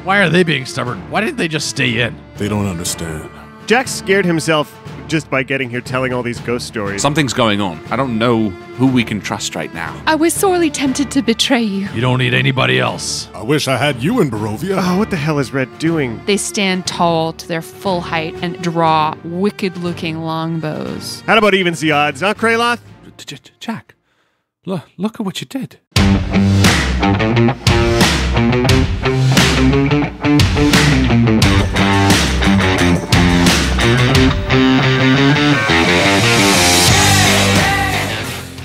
Why are they being stubborn? Why didn't they just stay in? They don't understand. Jack scared himself just by getting here telling all these ghost stories. Something's going on. I don't know who we can trust right now. I was sorely tempted to betray you. You don't need anybody else. I wish I had you in Barovia. Oh, what the hell is Red doing? They stand tall to their full height and draw wicked-looking longbows. How about evens the odds, huh, Kraloth? Jack, look at what you did.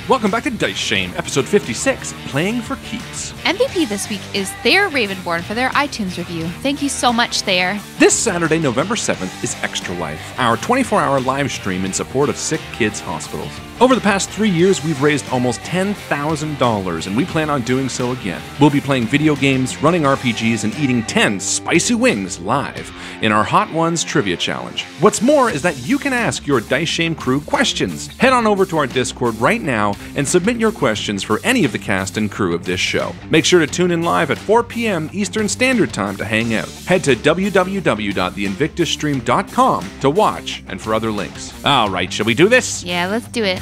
Welcome back to Dice Shame, episode 56, Playing for Keeps. MVP this week is Thayer Ravenborn for their iTunes review. Thank you so much, Thayer. This Saturday, November 7th, is Extra Life, our 24-hour live stream in support of sick kids' hospitals. Over the past 3 years, we've raised almost $10,000, and we plan on doing so again. We'll be playing video games, running RPGs, and eating 10 spicy wings live in our Hot Ones Trivia Challenge. What's more is that you can ask your Dice Shame crew questions. Head on over to our Discord right now and submit your questions for any of the cast and crew of this show. Make sure to tune in live at 4 p.m. Eastern Standard Time to hang out. Head to www.theinvictusstream.com to watch and for other links. All right, shall we do this? Yeah, let's do it.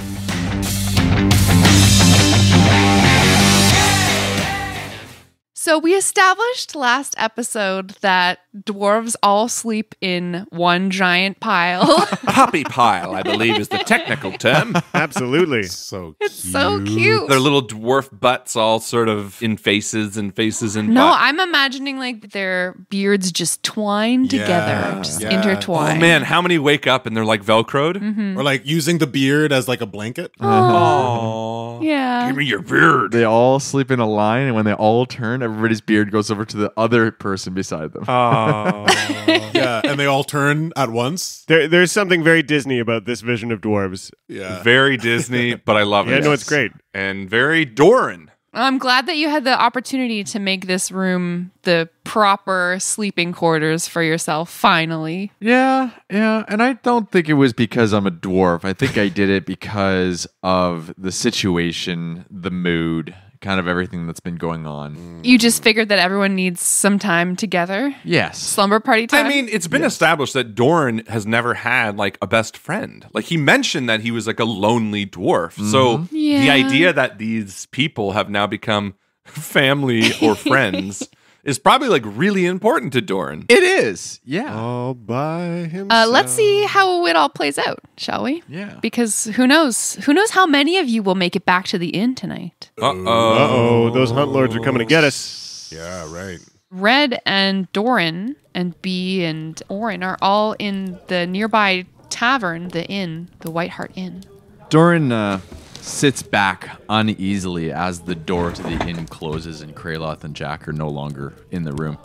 So we established last episode that dwarves all sleep in one giant pile. Puppy pile, I believe, is the technical term. Absolutely. So It's so cute. Their little dwarf butts all sort of in faces and No, butt. I'm imagining like their beards just twine together, just intertwine. Oh man, how many wake up and they're like Velcroed? Mm-hmm. Or like using the beard as like a blanket. Oh, Yeah. give me your beard. They all sleep in a line, and when they all turn, everybody's beard goes over to the other person beside them. Yeah, and they all turn at once. There's something very Disney about this vision of dwarves. Yeah. Very Disney, but I love it. Yeah, no, it's great. And very Doran. I'm glad that you had the opportunity to make this room the proper sleeping quarters for yourself, finally. Yeah, and I don't think it was because I'm a dwarf. I think I did it because of the situation, the mood, kind of everything that's been going on. You just figured that everyone needs some time together? Yes. Slumber party time? I mean, it's been established that Doran has never had like a best friend. Like he mentioned that he was like a lonely dwarf. So the Yeah. idea that these people have now become family or friends is probably like really important to Doran. It is. Yeah. All by himself. let's see how it all plays out, shall we? Yeah. Because who knows? Who knows how many of you will make it back to the inn tonight? Uh-oh, those hunt lords are coming to get us. Yeah, right. Red and Doran and Bee and Orin are all in the nearby tavern, the inn, the White Hart Inn. Doran sits back uneasily as the door to the inn closes and Kraloth and Jack are no longer in the room.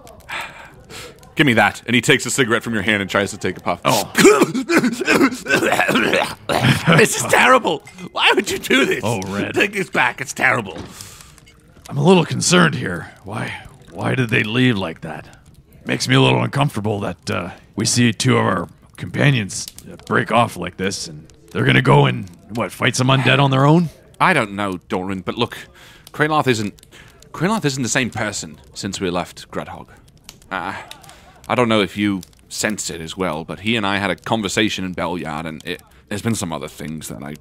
Give me that. And he takes a cigarette from your hand and tries to take a puff. Oh. This is terrible. Why would you do this? Oh, Red. Take this back. It's terrible. I'm a little concerned here. Why did they leave like that? Makes me a little uncomfortable that we see two of our companions break off like this, and they're gonna go and fight some undead on their own. I don't know, Doran, but look, Kraloth isn't the same person since we left Grudhog. I don't know if you sensed it as well, but he and I had a conversation in Bellyard, and there's been some other things that I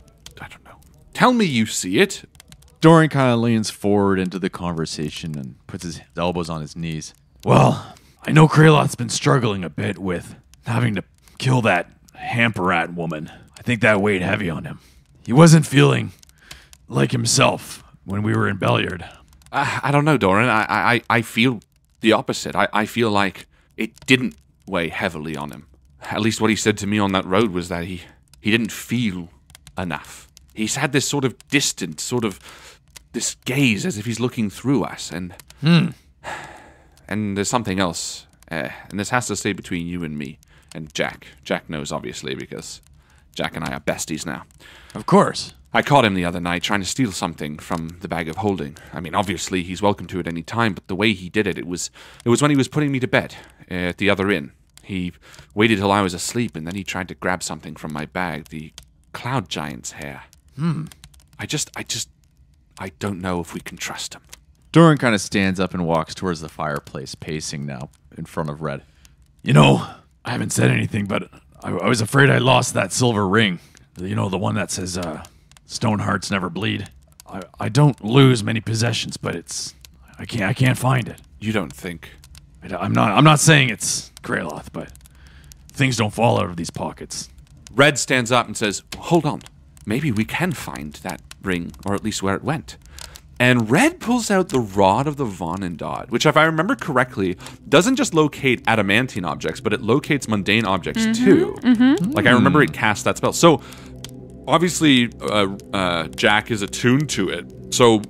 don't know. Tell me you see it. Doran kind of leans forward into the conversation and puts his elbows on his knees. Well, I know Kraloth's been struggling a bit with having to kill that Hamperat woman. I think that weighed heavy on him. He wasn't feeling like himself when we were in Belliard. I don't know, Doran. I feel the opposite. I feel like it didn't weigh heavily on him. At least what he said to me on that road was that he didn't feel enough. He's had this sort of distant, sort of this gaze as if he's looking through us, and there's something else, and this has to stay between you and me and Jack. Jack knows, obviously, because Jack and I are besties now. Of course. I caught him the other night trying to steal something from the bag of holding. I mean, obviously, he's welcome to at any time, but the way he did it, it was when he was putting me to bed at the other inn. He waited till I was asleep, and then he tried to grab something from my bag, the Cloud Giant's hair. I don't know if we can trust him. Doran kind of stands up and walks towards the fireplace, pacing now. in front of Red. You know, I haven't said anything, but I was afraid I lost that silver ring. You know, the one that says, stone hearts never bleed. I don't lose many possessions, but I can't find it. You don't think? I'm not saying it's Kraloth, but things don't fall out of these pockets. Red stands up and says, hold on. Maybe we can find that ring, or at least where it went. And Red pulls out the Rod of the Vonendod, which, if I remember correctly, doesn't just locate adamantine objects, but it locates mundane objects too. Like, I remember it cast that spell. So, obviously, Jack is attuned to it. So,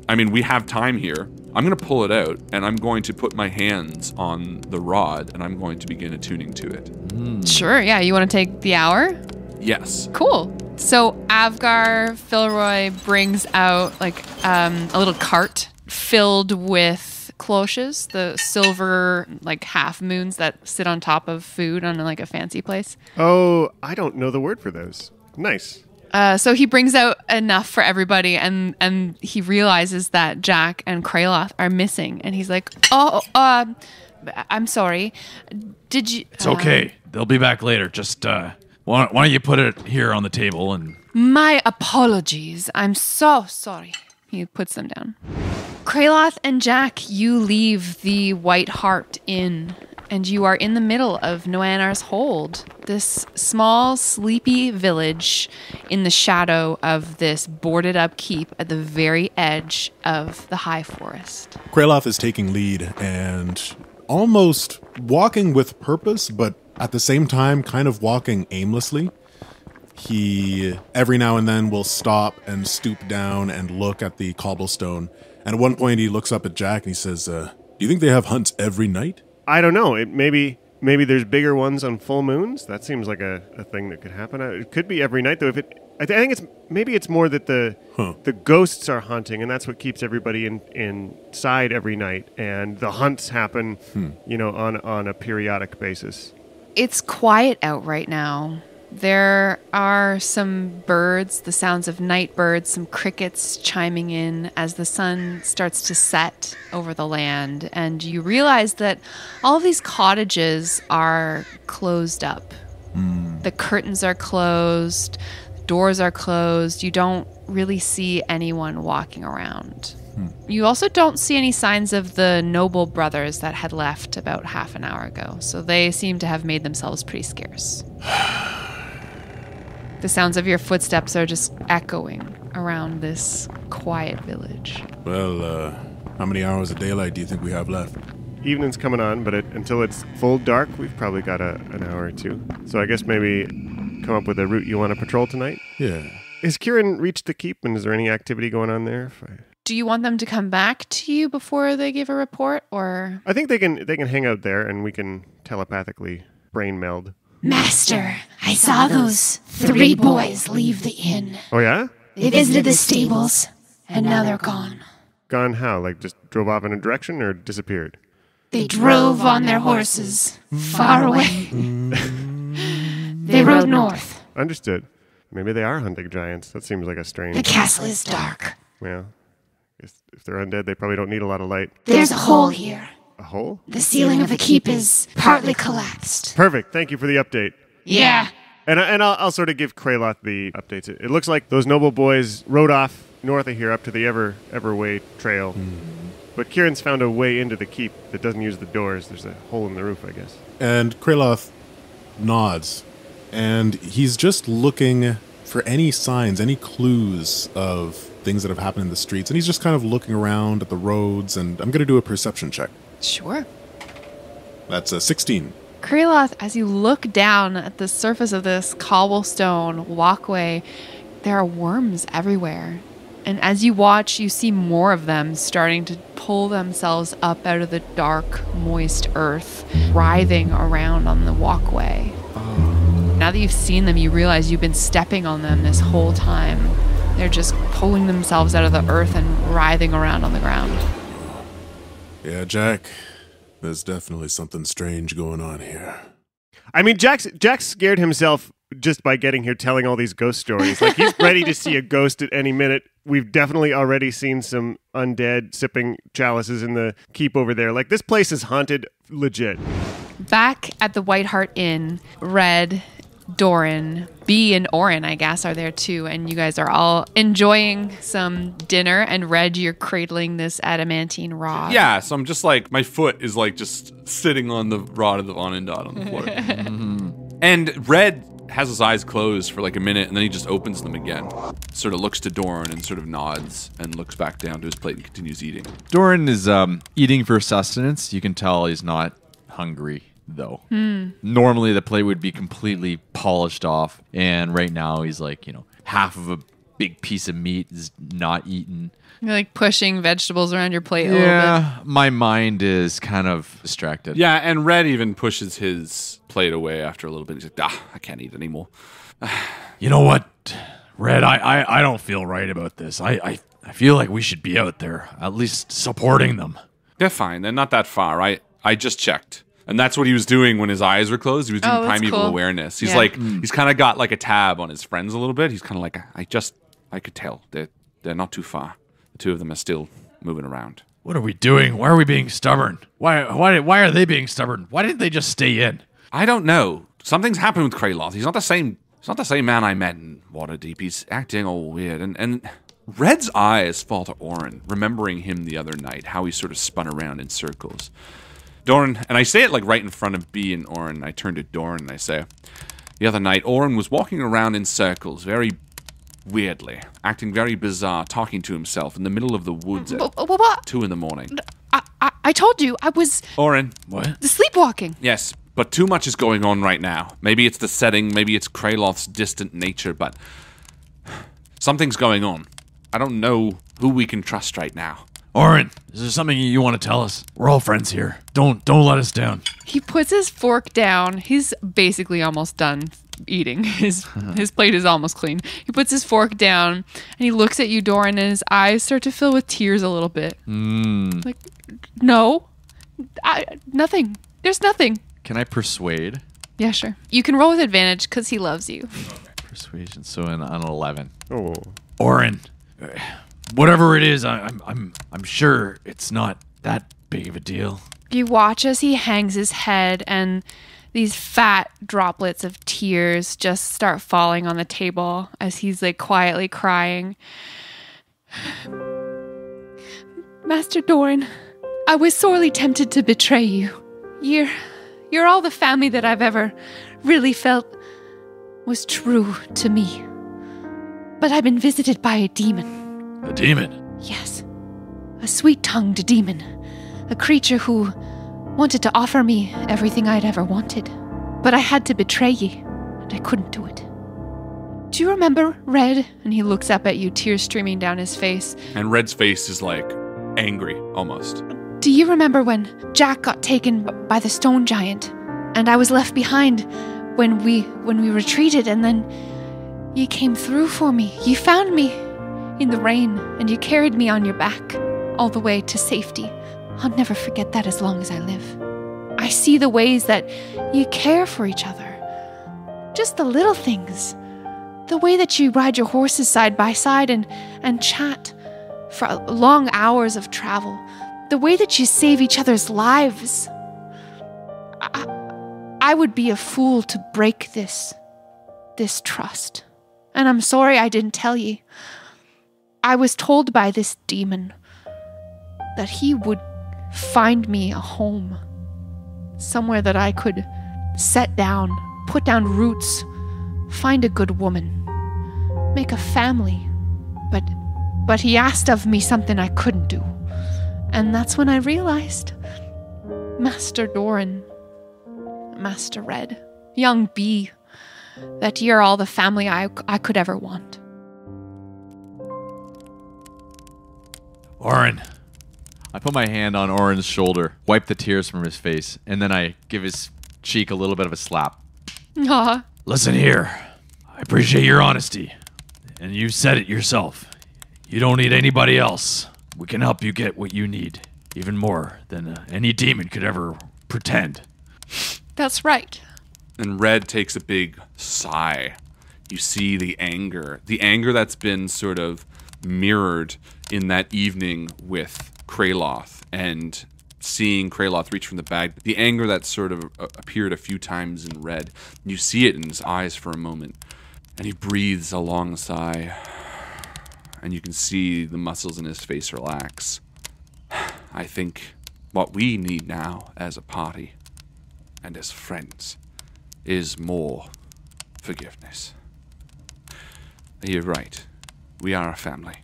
I mean, we have time here. I'm going to pull it out, and I'm going to put my hands on the rod, and I'm going to begin attuning to it. Sure, yeah. You want to take the hour? Yes. Cool. So Avgar Filroy brings out like a little cart filled with cloches, the silver like half moons that sit on top of food on like a fancy place. Oh, I don't know the word for those. Nice. So he brings out enough for everybody, and he realizes that Jack and Kraloth are missing, and he's like, I'm sorry. Did you? It's okay. They'll be back later. Just why don't you put it here on the table and... My apologies. I'm so sorry. He puts them down. Kraloth and Jack, you leave the White Hart Inn, and you are in the middle of Noanar's Hold, this small, sleepy village in the shadow of this boarded-up keep at the very edge of the high forest. Kraloth is taking lead and almost walking with purpose, but at the same time kind of walking aimlessly. He, every now and then, will stop and stoop down and look at the cobblestone. And at one point, he looks up at Jack and he says, do you think they have hunts every night? I don't know. Maybe there's bigger ones on full moons. That seems like a thing that could happen. It could be every night, though. I think it's more that the ghosts are hunting, and that's what keeps everybody inside every night. And the hunts happen, on a periodic basis. It's quiet out right now. There are some birds, the sounds of night birds, some crickets chiming in as the sun starts to set over the land. And you realize that all of these cottages are closed up. The curtains are closed, doors are closed. You don't really see anyone walking around. You also don't see any signs of the Noble brothers that had left about half an hour ago. So they seem to have made themselves pretty scarce. The sounds of your footsteps are just echoing around this quiet village. Well, how many hours of daylight do you think we have left? Evening's coming on, but until it's full dark, we've probably got an hour or two. So I guess maybe come up with a route you want to patrol tonight? Yeah. Has Kieran reached the keep, and is there any activity going on there? Do you want them to come back to you before they give a report, or? I think they can hang out there, and we can telepathically brain meld. Master, I saw those 3 boys leave the inn. Oh, yeah? They visited the stables, and now they're gone. Gone how? Like just drove off in a direction or disappeared? They drove on their horses, far away. They rode north. Understood. Maybe they are hunting giants. That seems like a strange... The castle is dark. Well, if they're undead, they probably don't need a lot of light. There's a hole here. A hole? The ceiling of the keep is partly collapsed. Perfect. Thank you for the update. Yeah. And I'll sort of give Kraloth the updates. It looks like those noble boys rode off north of here up to the Everway Trail. But Kieran's found a way into the keep that doesn't use the doors. There's a hole in the roof, I guess. And Kraloth nods, and he's just looking for any signs, any clues of things that have happened in the streets. And he's just kind of looking around at the roads, and I'm going to do a perception check. Sure. That's a 16. Kraloth, as you look down at the surface of this cobblestone walkway, there are worms everywhere. And as you watch, you see more of them starting to pull themselves up out of the dark, moist earth, writhing around on the walkway. Now that you've seen them, you realize you've been stepping on them this whole time. They're just pulling themselves out of the earth and writhing around on the ground. Yeah, Jack, there's definitely something strange going on here. I mean, Jack's scared himself just by getting here telling all these ghost stories. Like, he's ready to see a ghost at any minute. We've definitely already seen some undead sipping chalices in the keep over there. Like, this place is haunted legit. Back at the White Hart Inn, Red, Doran, B, and Orin, I guess, are there too. And you guys are all enjoying some dinner. And Red, you're cradling this adamantine rod. Yeah, so I'm just like, my foot is like just sitting on the rod of the Onindot on the floor. And Red has his eyes closed for like a minute, and then he just opens them again. Sort of looks to Doran and sort of nods and looks back down to his plate and continues eating. Doran is eating for sustenance. You can tell he's not hungry, though. Normally, the plate would be completely polished off, and right now he's like, half of a big piece of meat is not eaten. You're like pushing vegetables around your plate a little bit. My mind is kind of distracted. Yeah, and Red even pushes his plate away after a little bit. He's like, I can't eat anymore. You know what, Red? I don't feel right about this. I feel like we should be out there, at least supporting them. They're fine. They're not that far. I just checked. And that's what he was doing when his eyes were closed. He was doing primeval awareness. He's he's kind of got like a tab on his friends a little bit. He's kind of like, I could tell. They're not too far. The two of them are still moving around. What are we doing? Why are we being stubborn? Why are they being stubborn? Why didn't they just stay in? I don't know. Something's happened with Kraloth. He's not the same man I met in Waterdeep. He's acting all weird. And Red's eyes fall to Orin, remembering him the other night, how he sort of spun around in circles. Doran, and I say it like right in front of B and Orin. I turn to Doran and I say, the other night, Orin was walking around in circles, very weirdly, acting very bizarre, talking to himself in the middle of the woods at 2 a.m. I told you, I was Orin. What? sleepwalking. Yes, but too much is going on right now. Maybe it's the setting, maybe it's Kraloth's distant nature, but something's going on. I don't know who we can trust right now. Orin, is there something you want to tell us? We're all friends here. Don't let us down. He puts his fork down. He's basically almost done eating. His plate is almost clean. He puts his fork down and he looks at you, Doran, and his eyes start to fill with tears a little bit. Like, no, nothing. There's nothing. Can I persuade? Yeah, sure. You can roll with advantage because he loves you. Persuasion. So on 11. Oh. Orin, whatever it is, I'm sure it's not that big of a deal. You watch as he hangs his head and these fat droplets of tears just start falling on the table as he's like quietly crying. Master Doran, I was sorely tempted to betray you. You're all the family that I've ever really felt was true to me. But I've been visited by a demon. A demon? Yes. A sweet-tongued demon. A creature who wanted to offer me everything I'd ever wanted. But I had to betray ye, and I couldn't do it. Do you remember, Red? And he looks up at you, tears streaming down his face. And Red's face is like angry, almost. Do you remember when Jack got taken by the stone giant, and I was left behind when we retreated, and then you came through for me? You found me in the rain, and you carried me on your back all the way to safety. I'll never forget that as long as I live. I see the ways that you care for each other. Just the little things. The way that you ride your horses side by side and chat for long hours of travel. The way that you save each other's lives. I would be a fool to break this trust. And I'm sorry I didn't tell you. I was told by this demon that he would find me a home. Somewhere that I could set down, put down roots, find a good woman, make a family. But he asked of me something I couldn't do. And that's when I realized, Master Doran, Master Red, young B, that you're all the family I could ever want. Orin. I put my hand on Orin's shoulder, wipe the tears from his face, and then I give his cheek a little bit of a slap. Aw. Listen here. I appreciate your honesty. And you said it yourself. You don't need anybody else. We can help you get what you need, even more than any demon could ever pretend. That's right. And Red takes a big sigh. You see the anger that's been sort of mirrored in that evening with Kraloth, and seeing Kraloth reach from the bag, the anger that sort of appeared a few times in Red. You see it in his eyes for a moment, and he breathes a long sigh, and you can see the muscles in his face relax. I think what we need now as a party and as friends is more forgiveness. You're right. We are a family,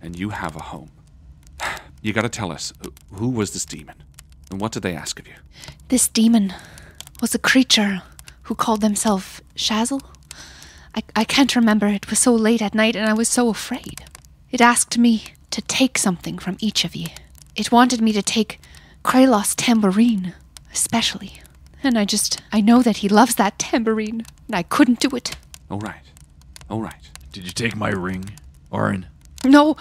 and you have a home. You gotta tell us, who was this demon, and what did they ask of you? This demon was a creature who called themselves Shazzle. I can't remember. It was so late at night, and I was so afraid. It asked me to take something from each of you. It wanted me to take Kraloth's tambourine, especially. And I know that he loves that tambourine, and I couldn't do it. All right. Did you take my ring, Orin? No,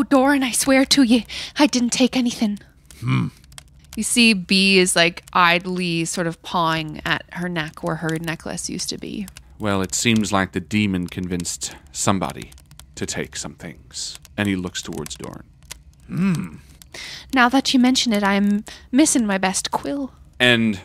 Doran, I swear to you, I didn't take anything. You see B is like idly sort of pawing at her neck where her necklace used to be. Well, it seems like the demon convinced somebody to take some things. And he looks towards Doran. Now that you mention it, I'm missing my best quill. And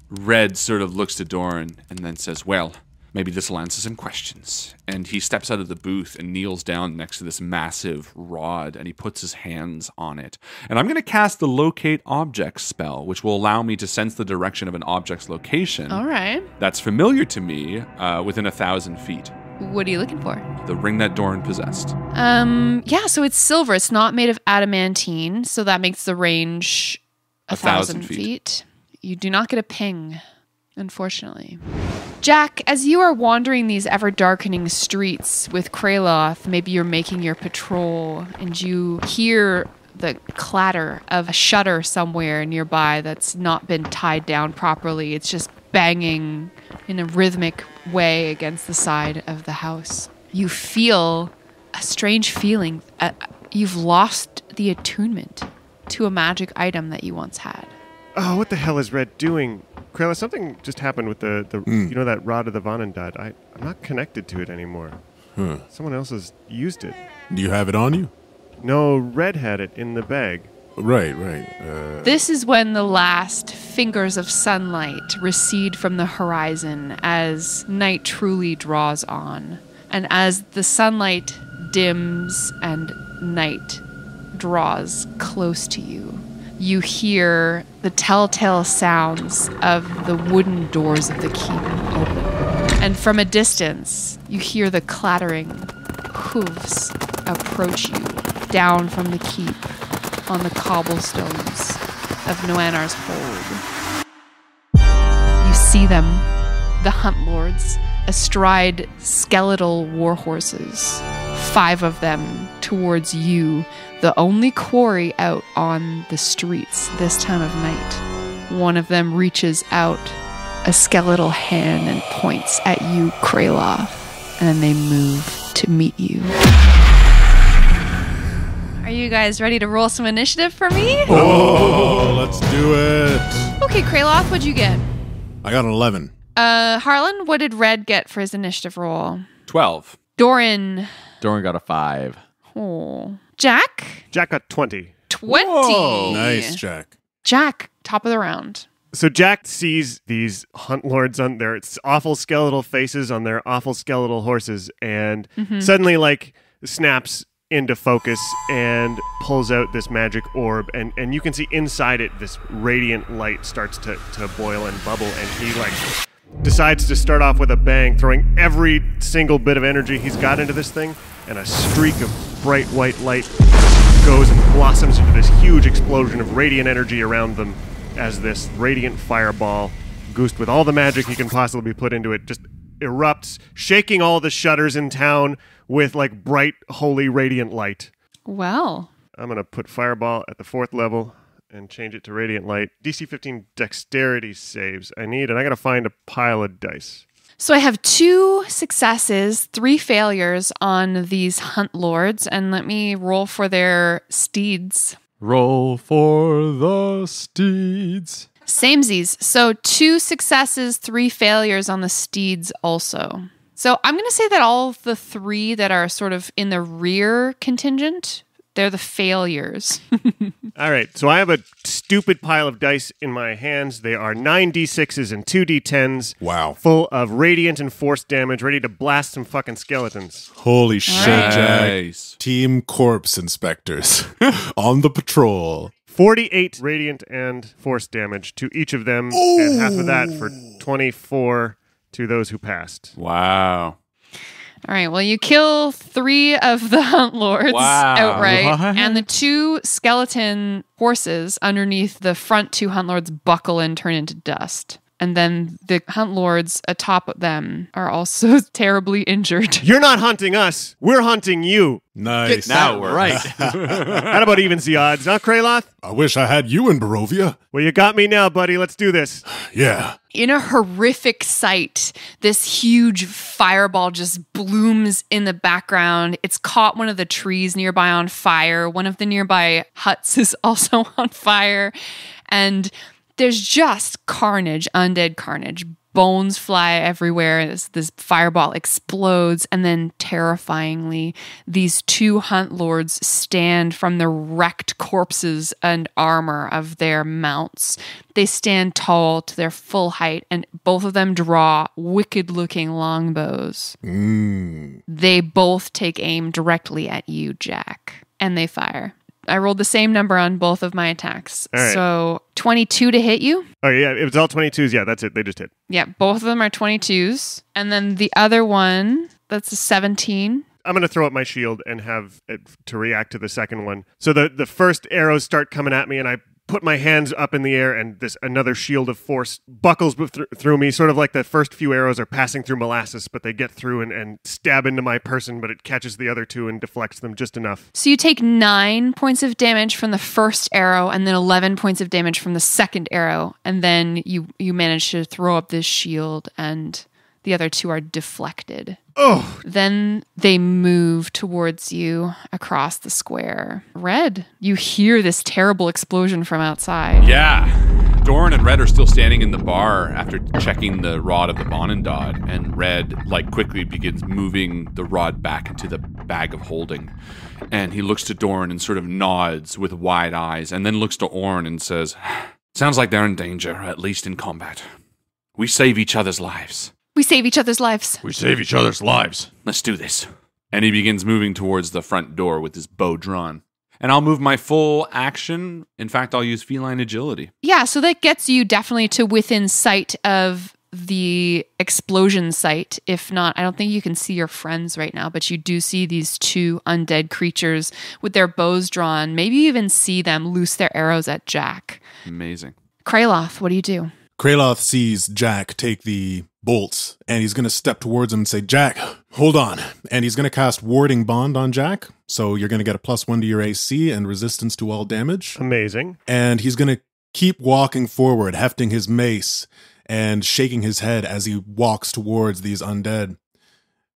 Red sort of looks to Doran and then says, well, maybe this will answer some questions. And he steps out of the booth and kneels down next to this massive rod, and he puts his hands on it. And I'm going to cast the Locate Object spell, which will allow me to sense the direction of an object's location. All right. That's familiar to me within 1,000 feet. What are you looking for? The ring that Doran possessed. Yeah, so it's silver. It's not made of adamantine, so that makes the range 1,000 feet. You do not get a ping, unfortunately. Jack, as you are wandering these ever-darkening streets with Kraloth, maybe you're making your patrol, and you hear the clatter of a shutter somewhere nearby that's not been tied down properly. It's just banging in a rhythmic way against the side of the house. You feel a strange feeling. You've lost the attunement to a magic item that you once had. Oh, what the hell is Red doing? Kraloth, something just happened with the you know, that rod of the Vanandad. I'm not connected to it anymore. Someone else has used it. Do you have it on you? No, Red had it in the bag. Right. This is when the last fingers of sunlight recede from the horizon as night truly draws on. And as the sunlight dims and night draws close to you, you hear the telltale sounds of the wooden doors of the keep open. And from a distance, you hear the clattering hooves approach you down from the keep on the cobblestones of Noanar's hold. You see them, the hunt lords, astride skeletal war horses, 5 of them towards you, the only quarry out on the streets this time of night. One of them reaches out a skeletal hand and points at you, Kraloth, and they move to meet you. Are you guys ready to roll some initiative for me? Oh, let's do it. Okay, Kraloth, what'd you get? I got an 11. Harlan, what did Red get for his initiative roll? 12. Doran. Doran got a 5. Oh. Jack? Jack got 20. 20. Whoa. Nice, Jack. Jack, top of the round. So Jack sees these hunt lords on their awful skeletal faces on their awful skeletal horses, and suddenly, like, snaps into focus and pulls out this magic orb, and you can see inside it this radiant light starts to boil and bubble, and he, like, decides to start off with a bang, throwing every single bit of energy he's got into this thing, and a streak of bright white light goes and blossoms into this huge explosion of radiant energy around them as this radiant fireball, goosed with all the magic he can possibly put into it, just erupts, shaking all the shutters in town with, like, bright, holy, radiant light. Well. I'm going to put fireball at the 4th level and change it to radiant light. DC 15 dexterity saves I need, and I got to find a pile of dice. So I have 2 successes, 3 failures on these hunt lords, and let me roll for their steeds. Roll for the steeds. Samesies. So 2 successes, 3 failures on the steeds also. So I'm going to say that all of the 3 that are sort of in the rear contingent, they're the failures. All right, so I have a stupid pile of dice in my hands. They are 9d6s and 2d10s. Wow. Full of radiant and force damage, ready to blast some fucking skeletons. Holy shit, Jack. Nice. Team Corpse Inspectors on the patrol. 48 radiant and force damage to each of them, and half of that for 24 to those who passed. Wow. All right, well, you kill 3 of the Hunt Lords outright, What? and the 2 skeleton horses underneath the front 2 Hunt Lords buckle and turn into dust. And then the Hunt Lords atop of them are also terribly injured. You're not hunting us. We're hunting you. Nice. Now we're right. That about evens the odds, huh, Kraloth? I wish I had you in Barovia. Well, you got me now, buddy. Let's do this. Yeah. In a horrific sight, this huge fireball just blooms in the background. It's caught one of the trees nearby on fire. One of the nearby huts is also on fire. And there's just carnage, undead carnage. Bones fly everywhere. This fireball explodes. And then terrifyingly, these 2 Hunt Lords stand from the wrecked corpses and armor of their mounts. They stand tall to their full height, and both of them draw wicked-looking longbows. They both take aim directly at you, Jack, and they fire. I rolled the same number on both of my attacks. All right. So 22 to hit you. Oh, yeah, it was all 22s. Yeah, that's it. They just hit. Yeah, both of them are 22s. And then the other one, that's a 17. I'm going to throw up my shield and have it to react to the second one. So the first arrows start coming at me, and I put my hands up in the air, and another shield of force buckles through me, sort of like the first few arrows are passing through molasses, but they get through and stab into my person, but it catches the other 2 and deflects them just enough. So you take 9 points of damage from the first arrow, and then 11 points of damage from the second arrow, and then you manage to throw up this shield, and the other 2 are deflected. Oh! Then they move towards you across the square. Red, you hear this terrible explosion from outside. Yeah. Doran and Red are still standing in the bar after checking the rod of the Bonendod, and Red, quickly begins moving the rod back into the bag of holding. And he looks to Doran and sort of nods with wide eyes, and then looks to Orn and says, "Sounds like they're in danger, at least in combat. We save each other's lives. We save each other's lives. We save each other's lives. Let's do this." And he begins moving towards the front door with his bow drawn. And I'll move my full action. In fact, I'll use feline agility. Yeah, so that gets you definitely to within sight of the explosion site. If not, I don't think you can see your friends right now, but you do see these 2 undead creatures with their bows drawn. Maybe you even see them loose their arrows at Jack. Amazing. Kraloth, what do you do? Kraloth sees Jack take the bolts, and he's going to step towards him and say, Jack, hold on. And he's going to cast Warding Bond on Jack. So you're going to get a +1 to your AC and resistance to all damage. Amazing. And he's going to keep walking forward, hefting his mace and shaking his head as he walks towards these undead.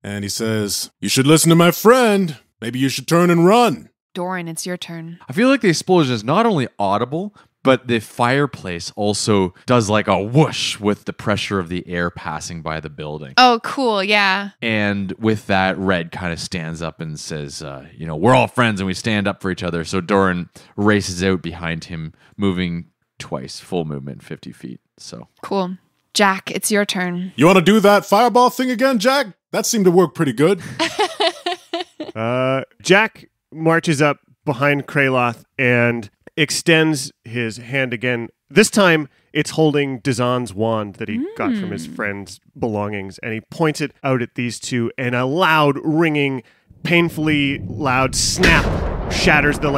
And he says, "You should listen to my friend. Maybe you should turn and run." Doran, it's your turn. I feel like the explosion is not only audible, but the fireplace also does like a whoosh with the pressure of the air passing by the building. Oh, cool. Yeah. And with that, Red kind of stands up and says, we're all friends and we stand up for each other. So Doran races out behind him, moving twice, full movement, 50 feet. So Cool. Jack, it's your turn. You want to do that fireball thing again, Jack? That seemed to work pretty good. Jack marches up behind Kraloth and extends his hand again. This time, it's holding Dazan's wand that he got from his friend's belongings, and he points it out at these 2, and a loud, ringing, painfully loud snap shatters the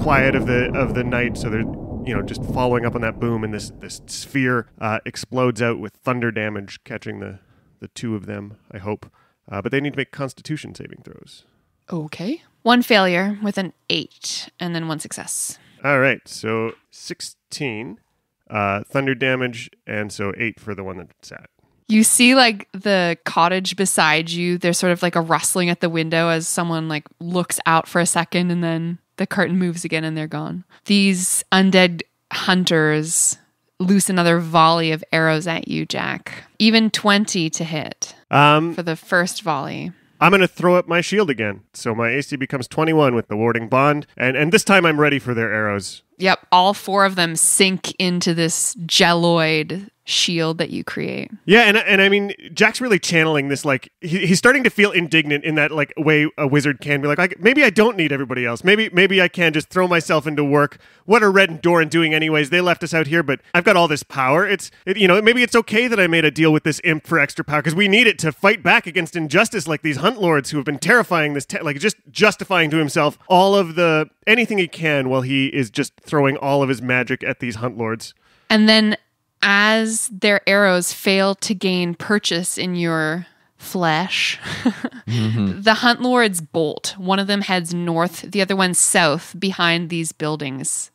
quiet of the night. So they're just following up on that boom, and this sphere explodes out with thunder damage, catching the 2 of them. I hope, but they need to make Constitution saving throws. Okay. 1 failure with an 8, and then 1 success. All right, so 16 thunder damage, and so 8 for the one that's at. You see the cottage beside you. There's sort of a rustling at the window as someone looks out for a second, and then the curtain moves again and they're gone. These undead hunters loose another volley of arrows at you, Jack. Even 20 to hit for the first volley. I'm going to throw up my shield again. So my AC becomes 21 with the warding bond. And this time I'm ready for their arrows. Yep, all 4 of them sink into this jelloid shield that you create. Yeah, and I mean, Jack's really channeling this, like, he's starting to feel indignant in that, like, way a wizard can be like maybe I don't need everybody else. Maybe I can just throw myself into work. What are Red and Doran doing anyways? They left us out here, but I've got all this power. Maybe it's okay that I made a deal with this imp for extra power, because we need it to fight back against injustice like these hunt lords who have been terrifying this, just justifying to himself all of anything he can while he is just throwing all of his magic at these hunt lords. And then as their arrows fail to gain purchase in your flesh, the hunt lords bolt. One of them heads north, the other one south behind these buildings,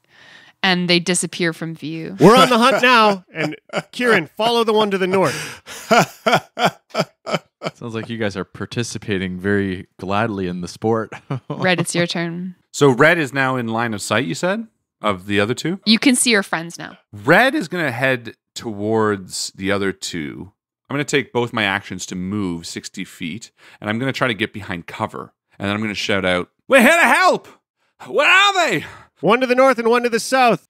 and they disappear from view. We're on the hunt now, and Kieran, follow the one to the north. Sounds like you guys are participating very gladly in the sport. Red, it's your turn. So Red is now in line of sight, you said, of the other two? You can see your friends now. Red is going to head towards the other two. I'm going to take both my actions to move 60 feet, and I'm going to try to get behind cover. And then I'm going to shout out, "We're here to help! Where are they?" One to the north and one to the south.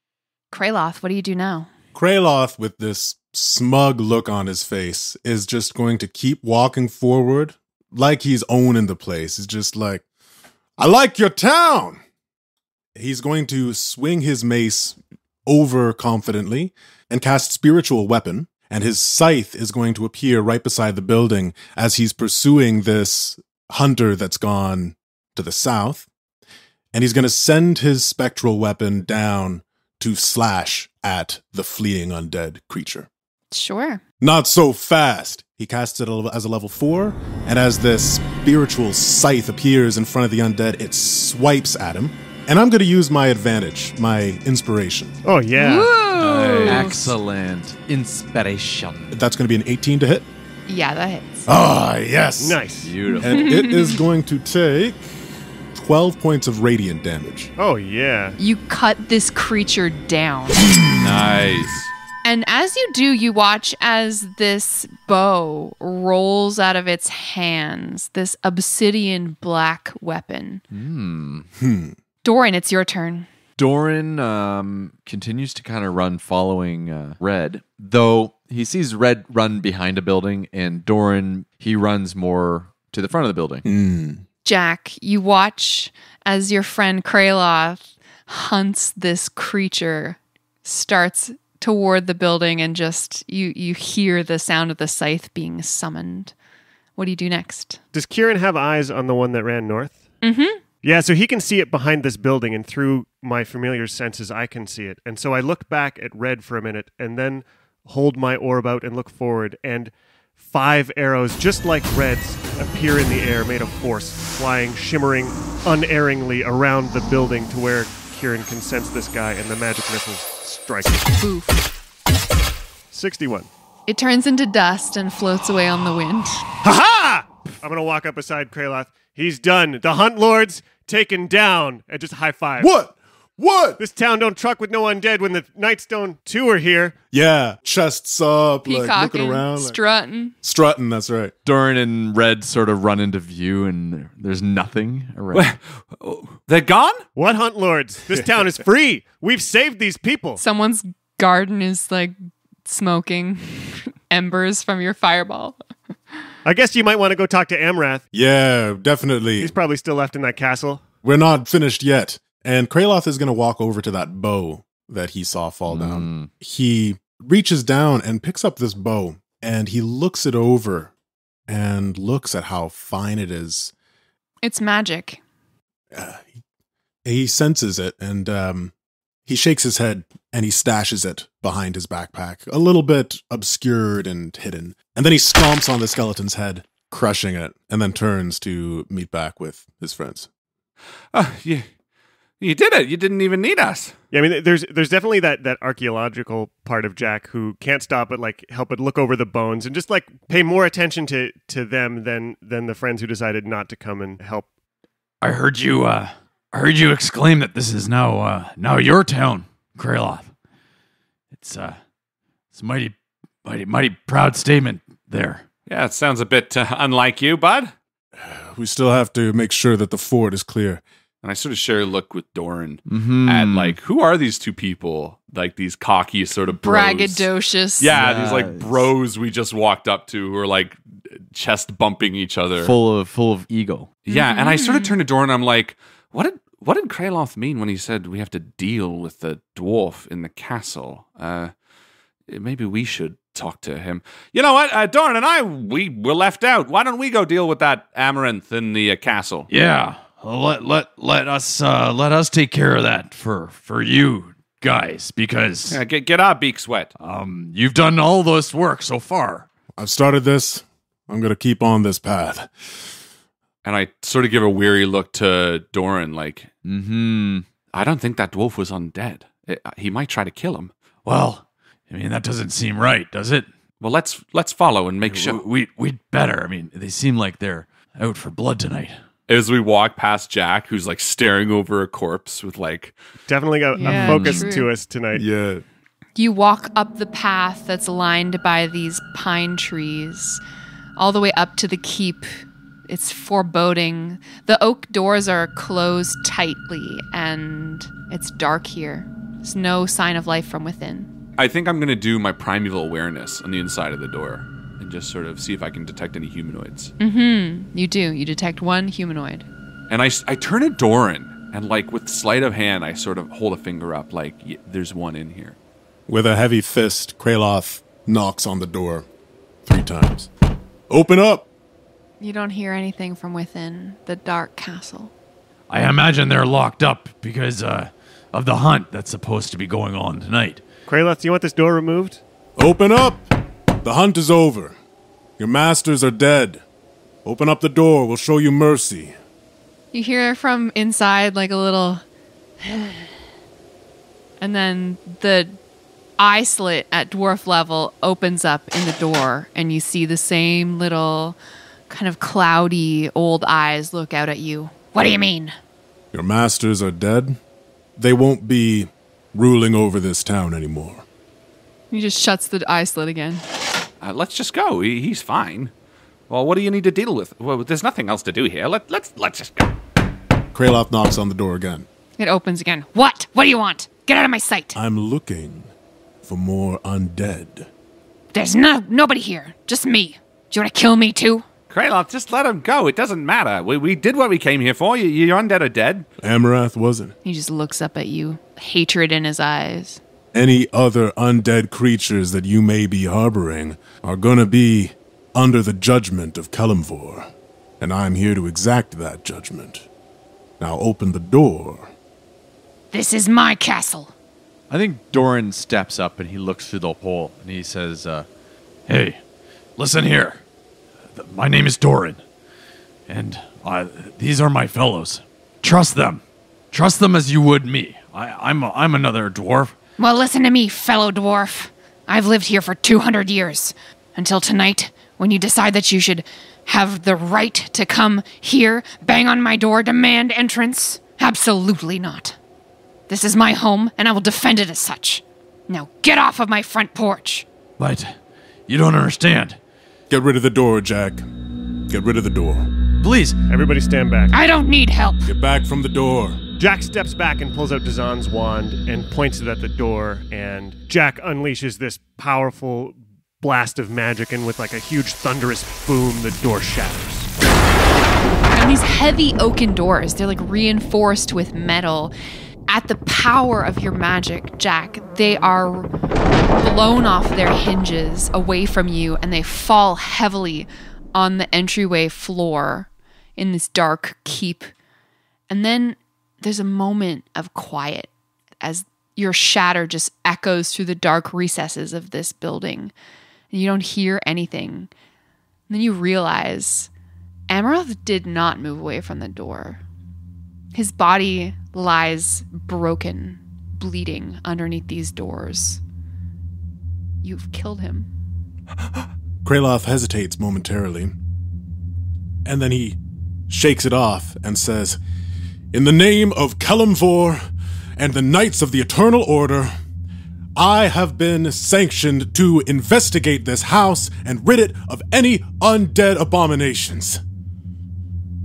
Kraloth, what do you do now? Kraloth, with this smug look on his face, is just going to keep walking forward like he's owning the place. He's just like, "I like your town!" He's going to swing his mace over confidently and cast Spiritual Weapon, and his scythe is going to appear right beside the building as he's pursuing this hunter that's gone to the south. And he's going to send his spectral weapon down to slash at the fleeing undead creature. Sure. Not so fast. He casts it as a level 4, and as this spiritual scythe appears in front of the undead, it swipes at him. And I'm going to use my advantage, my inspiration. Oh, yeah. Nice. Excellent. Inspiration. That's going to be an 18 to hit. Yeah, that hits. Ah, yes. Nice. Beautiful. And it is going to take 12 points of radiant damage. Oh, yeah. You cut this creature down. Nice. And as you do, you watch as this bow rolls out of its hands, this obsidian black weapon. Doran, it's your turn. Doran continues to kind of run following Red, though he sees Red run behind a building, and Doran, he runs more to the front of the building. Jack, you watch as your friend Kraloth hunts this creature, starts toward the building, and just you hear the sound of the scythe being summoned. What do you do next? Does Kieran have eyes on the one that ran north? Mm-hmm. Yeah, so he can see it behind this building, and through my familiar senses, I can see it. And so I look back at Red for a minute, and then hold my orb out and look forward, and 5 arrows, just like Red's, appear in the air, made of force, flying, shimmering unerringly around the building to where Kieran can sense this guy, and the magic missiles strike it. Boof. 61. It turns into dust and floats away on the wind. Ha-ha! I'm going to walk up beside Kraloth. He's done. The Hunt Lords taken down. And just a high five. What? This town don't truck with no undead when the Nightstone 2 are here. Yeah, chests up, like Peacocking, looking around. strutting. Strutting, that's right. Doran and Red sort of run into view, and there's nothing around. They're gone? What Hunt Lords? This town is free. We've saved these people. Someone's garden is like smoking embers from your fireball. I guess you might want to go talk to Amrath. Yeah, definitely. He's probably still left in that castle. We're not finished yet. And Kraloth is going to walk over to that bow that he saw fall down. He reaches down and picks up this bow, and he looks it over and looks at how fine it is. It's magic. He senses it, and he shakes his head, and he stashes it behind his backpack, a little bit obscured and hidden. And then he stomps on the skeleton's head, crushing it, and then turns to meet back with his friends. You did it. You didn't even need us. Yeah, I mean, there's definitely that archaeological part of Jack who can't stop but like help but look over the bones and just like pay more attention to them than the friends who decided not to come and help. I heard you exclaim that this is now your town, Kraloth. It's It's mighty proud statement there. Yeah, it sounds a bit unlike you, bud. We still have to make sure that the fort is clear. And I sort of share a look with Doran at, like, who are these two people? Like, these cocky sort of bros. Braggadocious. Yeah, these, like, bros we just walked up to who are, like, chest bumping each other. Full of ego. Yeah, and I sort of turned to Doran and I'm like, what did Kraloth mean when he said we have to deal with the dwarf in the castle? Maybe we should talk to him. You know what? Doran and I, we were left out. Why don't we go deal with that amaranth in the castle? Yeah, let us take care of that for you guys, because Get our beaks wet. you've done all this work so far. I've started this. I'm going to keep on this path. And I sort of give a weary look to Doran, like, I don't think that dwarf was undead. He might try to kill him. Well, I mean, that doesn't seem right, does it? Well, let's follow and make sure. We'd better. I mean, they seem like they're out for blood tonight. As we walk past Jack, who's like staring over a corpse with like... Definitely got a focus to us tonight. Yeah. You walk up the path that's lined by these pine trees, all the way up to the keep. It's foreboding. The oak doors are closed tightly, and it's dark here. There's no sign of life from within. I think I'm going to do my primeval awareness on the inside of the door and just sort of see if I can detect any humanoids. You do. You detect one humanoid. And I turn to Doran, and like with sleight of hand, I sort of hold a finger up like, there's one in here. With a heavy fist, Kraloth knocks on the door 3 times. Open up! You don't hear anything from within the dark castle. I imagine they're locked up because of the hunt that's supposed to be going on tonight. Kraloth, do you want this door removed? Open up! The hunt is over. Your masters are dead. Open up the door. We'll show you mercy. You hear from inside like a little... and then the eye slit at dwarf level opens up in the door, and you see the same little kind of cloudy old eyes look out at you. What do you mean? Your masters are dead. They won't be ruling over this town anymore. He just shuts the eye slit again. Let's just go. He's fine. Well, what do you need to deal with? Well, there's nothing else to do here. Let's just go. Kraloth knocks on the door again. It opens again. What? What do you want? Get out of my sight. I'm looking for more undead. There's nobody here. Just me. Do you want to kill me too? Kraloth, just let him go. It doesn't matter. We did what we came here for. Your undead are dead. Amaranth wasn't. He just looks up at you, hatred in his eyes. Any other undead creatures that you may be harboring are gonna be under the judgment of Kelemvor, and I'm here to exact that judgment. Now open the door. This is my castle. I think Doran steps up and he looks through the hole and he says, Hey, listen here. My name is Doran, and these are my fellows. Trust them. Trust them as you would me. I'm another dwarf. Well, listen to me, fellow dwarf. I've lived here for 200 years. Until tonight, when you decide that you should have the right to come here, bang on my door, demand entrance. Absolutely not. This is my home, and I will defend it as such. Now get off of my front porch. But you don't understand. Get rid of the door, Jack. Get rid of the door. Please. Everybody stand back. I don't need help. Get back from the door. Jack steps back and pulls out Dazan's wand and points it at the door, and Jack unleashes this powerful blast of magic, and with like a huge thunderous boom, the door shatters. And these heavy oaken doors, they're like reinforced with metal. At the power of your magic, Jack, they are blown off their hinges away from you, and they fall heavily on the entryway floor in this dark keep. And then there's a moment of quiet as your shatter just echoes through the dark recesses of this building. And you don't hear anything. And then you realize Amaranth did not move away from the door. His body lies broken, bleeding underneath these doors. You've killed him. Kraloth hesitates momentarily, and then he shakes it off and says, "In the name of Kelemvor and the Knights of the Eternal Order, I have been sanctioned to investigate this house and rid it of any undead abominations.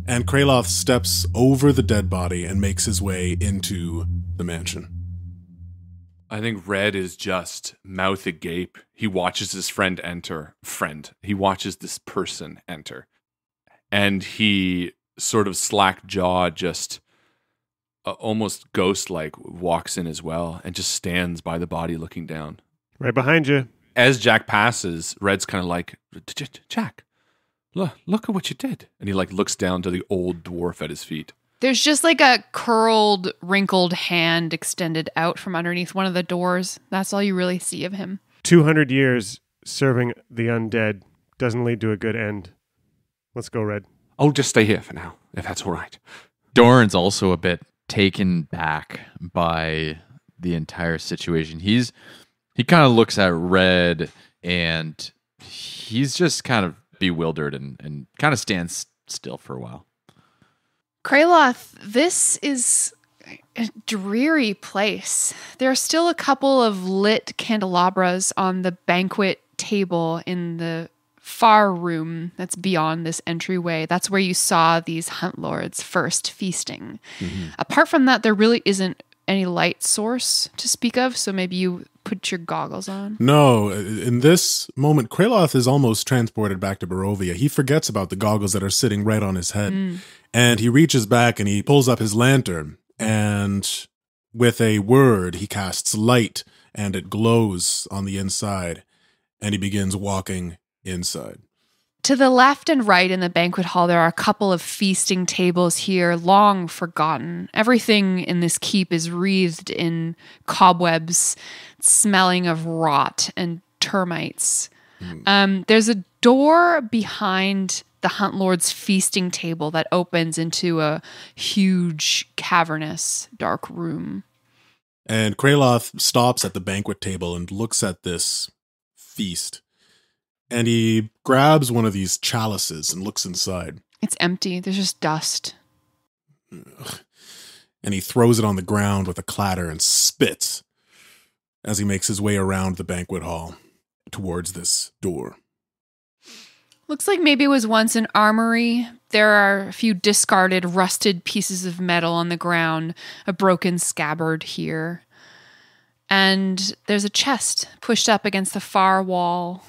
And Kraloth steps over the dead body and makes his way into the mansion. I think Red is just mouth agape. He watches his friend enter. He watches this person enter. And he sort of slack jaw, just almost ghost-like, walks in as well and just stands by the body looking down. Right behind you. As Jack passes, Red's kind of like, Jack, look at what you did. And he like looks down to the old dwarf at his feet. There's just like a curled, wrinkled hand extended out from underneath one of the doors. That's all you really see of him. 200 years serving the undead doesn't lead to a good end. Let's go, Red. I'll just stay here for now, if that's all right. Doran's also a bit taken back by the entire situation. He kind of looks at Red and he's just kind of bewildered and kind of stands still for a while. Kraloth, this is a dreary place. There are still a couple of lit candelabras on the banquet table in the far room that's beyond this entryway. That's where you saw these hunt lords first feasting. Mm-hmm. Apart from that, there really isn't any light source to speak of, so maybe you put your goggles on. No, in this moment, Kraloth is almost transported back to Barovia. He forgets about the goggles that are sitting right on his head. And he reaches back and he pulls up his lantern, and with a word, he casts light and it glows on the inside, and he begins walking inside. To the left and right in the banquet hall, there are a couple of feasting tables here, long forgotten. Everything in this keep is wreathed in cobwebs, smelling of rot and termites. There's a door behind the Hunt Lord's feasting table that opens into a huge, cavernous, dark room. And Kraloth stops at the banquet table and looks at this feast. And he grabs one of these chalices and looks inside. It's empty. There's just dust. And he throws it on the ground with a clatter and spits as he makes his way around the banquet hall towards this door. Looks like maybe it was once an armory. There are a few discarded, rusted pieces of metal on the ground, a broken scabbard here. And there's a chest pushed up against the far wall.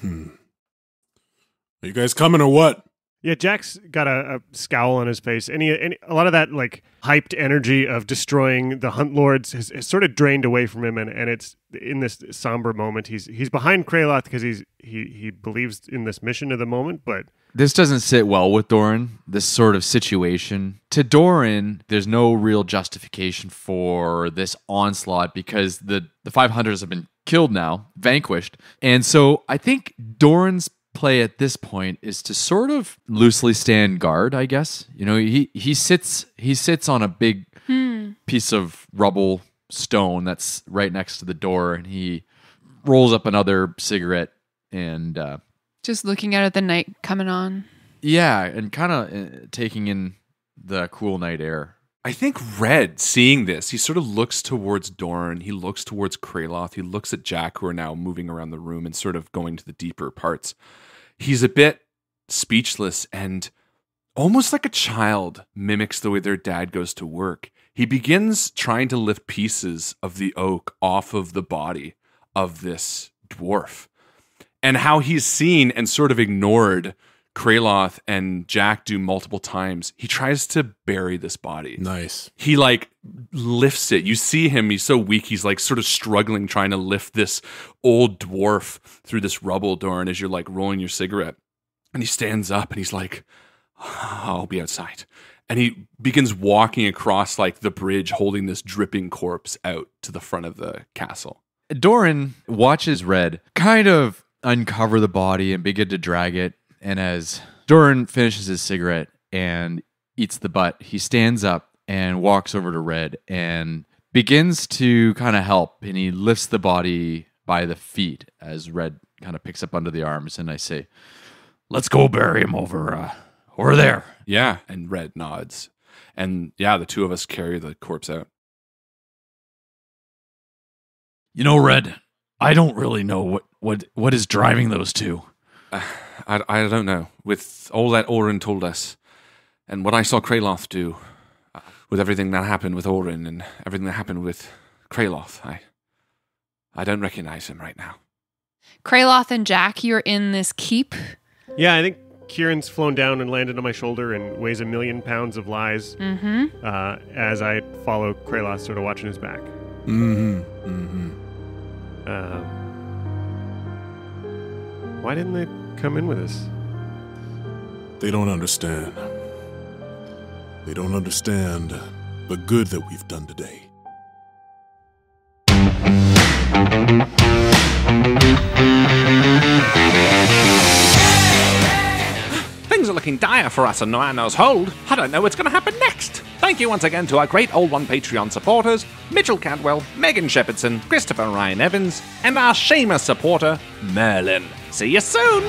Are you guys coming or what? Yeah, Jack's got a scowl on his face, and a lot of that like hyped energy of destroying the Hunt Lords has sort of drained away from him, and it's in this somber moment. He's behind Kraloth because he believes in this mission of the moment, but this doesn't sit well with Doran, this sort of situation. To Doran, there's no real justification for this onslaught because the 500s have been killed now, vanquished, and so I think Doran's play at this point is to sort of loosely stand guard, I guess. You know, he sits on a big piece of rubble stone that's right next to the door, and he rolls up another cigarette and just looking out at the night coming on. Yeah, and kind of taking in the cool night air. I think Red, seeing this, he sort of looks towards Dorn, he looks towards Kraloth, he looks at Jack, who are now moving around the room and sort of going to the deeper parts. He's a bit speechless and almost like a child mimics the way their dad goes to work. He begins trying to lift pieces of the oak off of the body of this dwarf. And how he's seen and sort of ignored Kraloth and Jack do multiple times. He tries to bury this body. Nice. He like lifts it. You see him, he's so weak, he's like sort of struggling trying to lift this old dwarf through this rubble, Dorn, as you're like rolling your cigarette. And he stands up and he's like, I'll be outside. And he begins walking across like the bridge holding this dripping corpse out to the front of the castle. Doran watches Red kind of uncover the body and begin to drag it. And as Doran finishes his cigarette and eats the butt, he stands up and walks over to Red and begins to kind of help. And he lifts the body by the feet as Red kind of picks up under the arms. And I say, let's go bury him over there. Yeah. And Red nods. And yeah, the two of us carry the corpse out. You know, Red, I don't really know what is driving those two. I don't know. With all that Orin told us, and what I saw Kraloth do, with everything that happened with Orin and everything that happened with Kraloth, I don't recognize him right now. Kraloth and Jack, you're in this keep. Yeah, I think Kieran's flown down and landed on my shoulder and weighs 1,000,000 pounds of lies as I follow Kraloth, sort of watching his back. Why didn't they come in with us? They don't understand. They don't understand the good that we've done today. Things are looking dire for us in Noano's Hold. I don't know what's going to happen next. Thank you once again to our great Old One Patreon supporters, Mitchell Cadwell, Megan Shepherdson, Christopher Ryan Evans, and our Seamus supporter, Merlin. See you soon!